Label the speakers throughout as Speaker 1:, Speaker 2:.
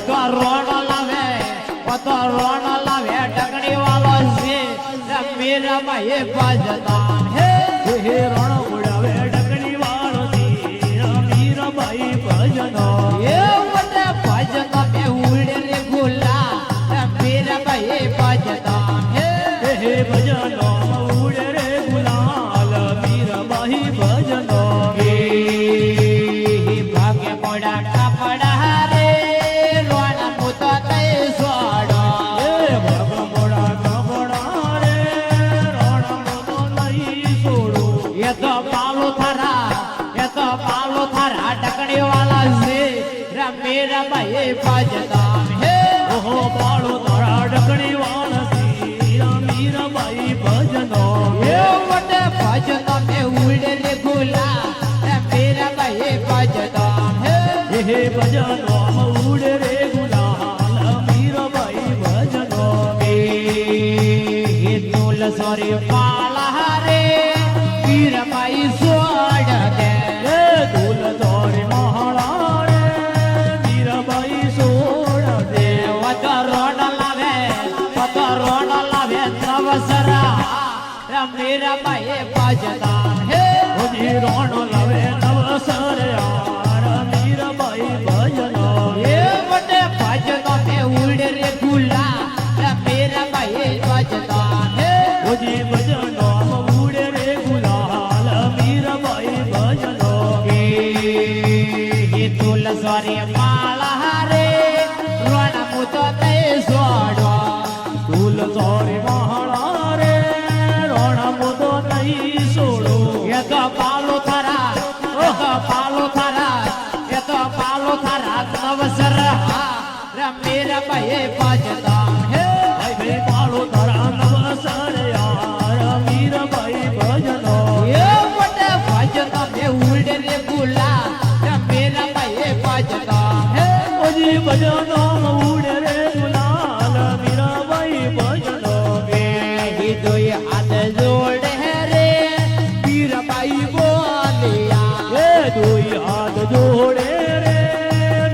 Speaker 1: તો રોણ લાવે તો રોણ લાવે ડગડી વાળો છે મીરાબાઈ ભજતા હે
Speaker 2: રણ ઉડાવે ડગણી વાળો મીરાબાઈ ભજનો
Speaker 1: એ વટે ભજતા બે ઉડે રે ગુલા મીરાબાઈ ભજતા
Speaker 2: હે ભજનો ઉડે રે ગુલાલ મીરાબાઈ ભજનો
Speaker 1: ભાગે મોડા કાપડા રે રોણ મુતો તે સોડો
Speaker 2: ભગ મોડા કપડા રે રણ મોતો નહીં છોડો
Speaker 1: એ તો પાલો થારા ડકડી વાળા છે મીરાબાઈ ભજતા હે
Speaker 2: ઓહો પાડો તારા ડગણી વાળા મીરાબાઈ ભજનો
Speaker 1: એ વટે ભજતો મે ઉડે રે ગુલા મીરાબાઈ ભજતા
Speaker 2: હે ભજનો ઉડે રે ગુલાલ મીરાબાઈ ભજનો
Speaker 1: હે તુલ સોરી પાલા રે મીરાબાઈ સોડ દે
Speaker 2: હે દુલ દોરી મહાળા રે મીરાબાઈ સોડ દે
Speaker 1: વતો રોડ લાવે નવસરા મીરાબાઈ ભજતા હે
Speaker 2: ઓજી રોણ લાવે નવસર યાર મીરાબાઈ ભજનો
Speaker 1: એ વટે ભજતો મે ઉડે રે ગુલા મીરાબાઈ ભજતા હે
Speaker 2: ઓજી ભજનો ઉડે રે ગુલાલ મીરાબાઈ ભજનો
Speaker 1: હે તુલ સોરી માળા રે રોણ મુતો તે સોડો
Speaker 2: દુલ દોરી મહાળા રે રોણ મોતો નહીં છોડો
Speaker 1: એ તો પાલો થારા નવસર મીરાબાઈ ભજતા હે
Speaker 2: ભાઈ પાળો તારા નવસર યાર મીરાબાઈ ભજનો
Speaker 1: એ વટે ભજતો મે ઉડે રે ગુલા મીરાબાઈ ભજતા હે
Speaker 2: ઓજી ભજનો ઉડે રે ગુલાલ મીરાબાઈ ભજનો
Speaker 1: હે દોય હાથ જોડે રે મીરાબાઈ બોલિયા
Speaker 2: હે દોઈ હાથ જોડે રે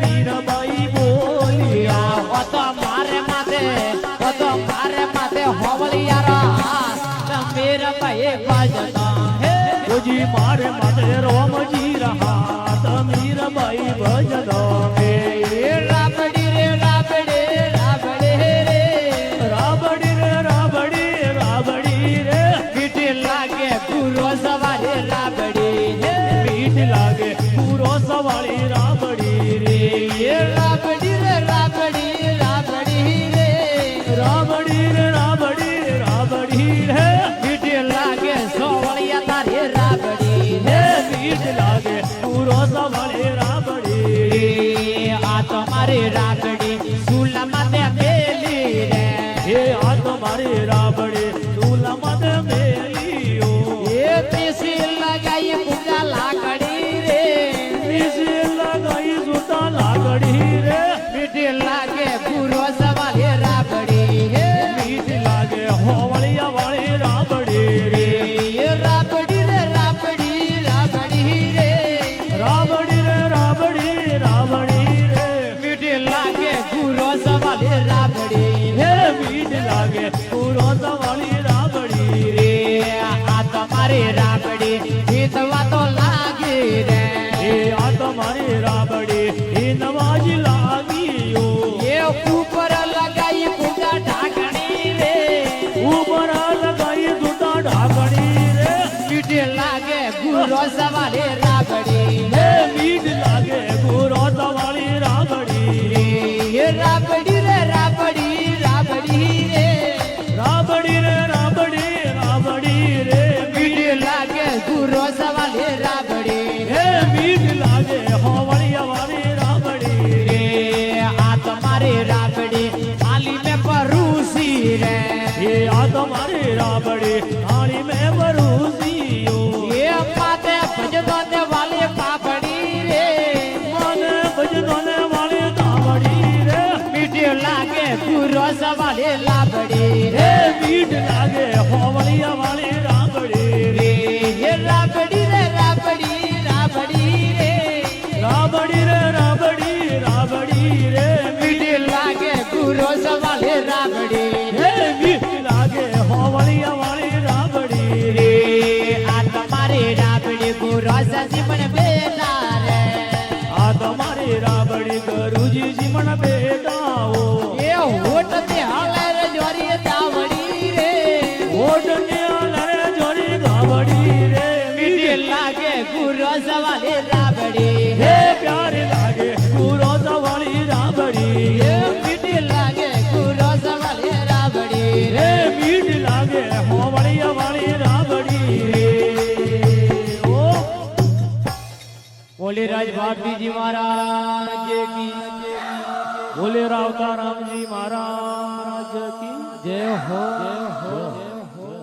Speaker 2: મીરાબાઈ બોલિયા
Speaker 1: તો મારે માથે હોવલિયારા મીરાબાઈ ભજતા હે
Speaker 2: ઓજી મારે માટે રોમજી રહા મીરાબાઈ ભજનો
Speaker 1: રાબડી રે રાબડી રે
Speaker 2: રાબડી રે રાબડી રે
Speaker 1: પીઠ લાગે પૂરો સવારે રાબડી હે
Speaker 2: મીઠ લાગે પૂરો સવાળી રાબડી રે
Speaker 1: રાબડી રે રાબડી રે
Speaker 2: રાબડી રે રાબડી રે
Speaker 1: પીઠ લાગે સોવળિયા તારે રાબડી
Speaker 2: હે મીઠ લાગે પૂરો સવાળી રાબડી
Speaker 1: આ તો મારી રાબડી સુલામાં તે બેલી રે
Speaker 2: હે આ તો મારી રાબડી તુલામાં મેલીઓ
Speaker 1: એ પીસી લગાઈ પૂજા લાકડી રે
Speaker 2: લગાઈ સુતા લાકડી રે
Speaker 1: પીઠ લાગે પૂરો સવારે રાબડી હે
Speaker 2: મીઠ લાગે હોવળિયા વાળી રાબડી રે
Speaker 1: રાબડી રે રાબડી રે
Speaker 2: રાબડી રે રાબડી રે
Speaker 1: મીઠી લાગે પૂરો સવારે રાબડી
Speaker 2: હે મીઠ લાગે પૂરો સવાળી રાબડી રે
Speaker 1: આ તમારી રાબડી જીતવા તો લાગી રે
Speaker 2: હે આ તમારી રાબડી એ નવાજી લાગીઓ
Speaker 1: એ ઉપર લગાઈ પૂજા ઢાકણી રે
Speaker 2: ઉપર લગાઈ દુટા ઢાકણી રે
Speaker 1: મીઠી લાગે પૂરો સવારે રાબડી
Speaker 2: હે મીઠ લાગે પૂરો સવાળી રાબડી રે
Speaker 1: રાબડી રે રાબડી રે
Speaker 2: રાબડી રે રાબડી રે
Speaker 1: મીઠી લાગે પૂરો સવારે રાબડી
Speaker 2: હે મીઠ લાગે હોવળિયા વાળી રાબડી રે
Speaker 1: આ તમારી રાબડી થાલી મે પરુસી રે
Speaker 2: હે આ તમારી રાબડી થાળી મેં બરુસીઓ
Speaker 1: એ માતે ભજતો ને વાલી પાપડી રે
Speaker 2: મને ભજનો ને વાળી તાવડી રે
Speaker 1: મીઠી લાગે પૂરો સવારે લાબડી રે
Speaker 2: હે મીઠ લાગે હોવળિયા વાળી રાબડી રે
Speaker 1: રાબડી રે રાબડી રે
Speaker 2: રાબડી રે રાબડી રે મીઠ
Speaker 1: ગુરુ સવાલે રાબડી
Speaker 2: હે મીઠ લાગે હોવળિયા વાળી રાબડી
Speaker 1: રે આ તમારી રાબડી ગુરુ સજીવન બેટા રે
Speaker 2: આ તમારી રાબડી ગુરુજી જીવન બેટાઓ
Speaker 1: એ હોટ તે હાલે રે જોરી દાવડી રે
Speaker 2: ઓટ ને લરે જોરી ગાવડી રે
Speaker 1: મીઠી લાગે ગુરુ સવાલે રાબડી
Speaker 2: હે પ્યારી લાગે ગુરુ સવાળી રાબડી
Speaker 1: એ મીઠી લાગે ગુરુ સવાલે રાબડી
Speaker 2: હે મીઠ લાગે હોવળિયા વાળી રાબડી રે ઓ
Speaker 1: બોલે રાજ ભારતીજી મહારાજ કી
Speaker 2: બોલે રાવતા રામજી મહારાજ કી
Speaker 1: જય હો જય હો